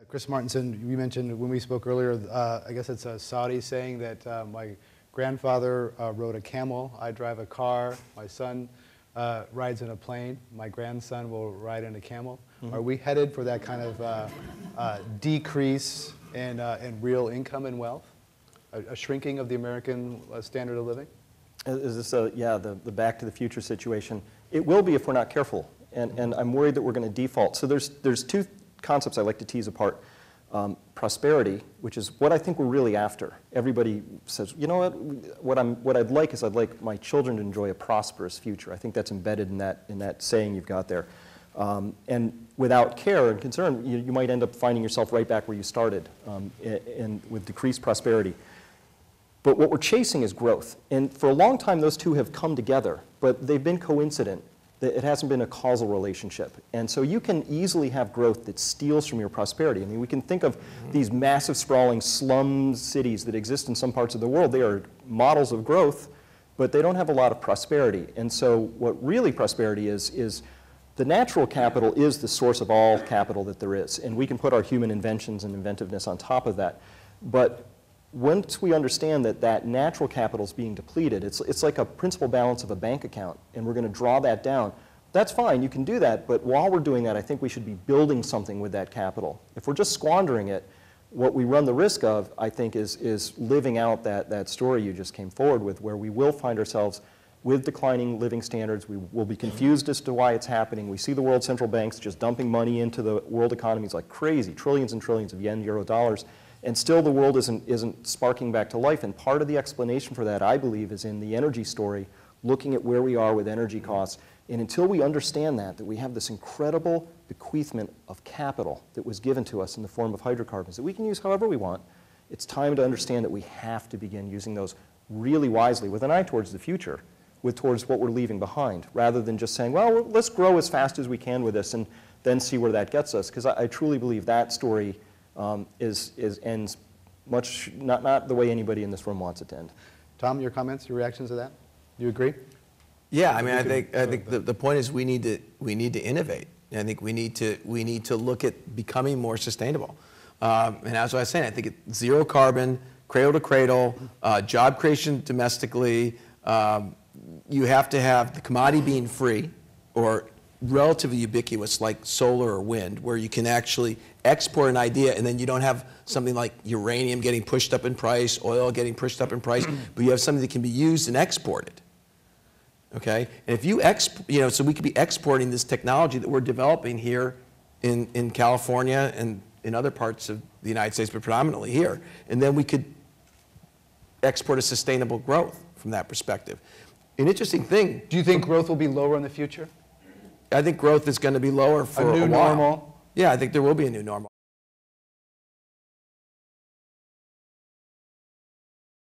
Chris Martenson, you mentioned when we spoke earlier, I guess it's a Saudi saying that my grandfather rode a camel, I drive a car, my son rides in a plane, my grandson will ride in a camel. Mm-hmm. Are we headed for that kind of decrease in real income and wealth? A shrinking of the American standard of living? Is this the Back to the Future situation? It will be if we're not careful, and I'm worried that we're going to default. So there's two concepts I like to tease apart. Prosperity, which is what I think we're really after. Everybody says, you know what I'd like is I'd like my children to enjoy a prosperous future. I think that's embedded in that saying you've got there. And without care and concern, you might end up finding yourself right back where you started, and with decreased prosperity. But what we're chasing is growth. And for a long time, those two have come together, but they've been coincident. It hasn't been a causal relationship. And so you can easily have growth that steals from your prosperity. I mean, we can think of these massive, sprawling slum cities that exist in some parts of the world. They are models of growth, but they don't have a lot of prosperity. And so what really prosperity is the natural capital is the source of all capital that there is. And we can put our human inventions and inventiveness on top of that. But once we understand that natural capital is being depleted, it's like a principal balance of a bank account, and we're going to draw that down. That's fine, you can do that, but while we're doing that, I think we should be building something with that capital. If we're just squandering it, what we run the risk of, I think, is living out that story you just came forward with, where we will find ourselves with declining living standards. We will be confused as to why it's happening. We see the world central banks just dumping money into the world economies like crazy, trillions and trillions of yen, euro, dollars. And still the world isn't sparking back to life. And part of the explanation for that, I believe, is in the energy story, looking at where we are with energy costs. And until we understand that we have this incredible bequeathment of capital that was given to us in the form of hydrocarbons that we can use however we want, it's time to understand that we have to begin using those really wisely with an eye towards the future, towards what we're leaving behind, rather than just saying, well, let's grow as fast as we can with this and then see where that gets us. Because I truly believe that story ends much not the way anybody in this room wants it to end. Tom, your comments, your reactions to that? You agree? Yeah, I mean, I think the point is we need to innovate. I think we need to look at becoming more sustainable. And as I was saying, I think it's zero carbon, cradle to cradle, job creation domestically. You have to have the commodity being free or relatively ubiquitous, like solar or wind, where you can actually export an idea and then you don't have something like uranium getting pushed up in price, oil getting pushed up in price, but you have something that can be used and exported. Okay? And if you so we could be exporting this technology that we're developing here in California and in other parts of the United States, but predominantly here, and then we could export a sustainable growth from that perspective. An interesting thing. Do you think growth will be lower in the future? I think growth is going to be lower for a while. A new normal? Yeah, I think there will be a new normal.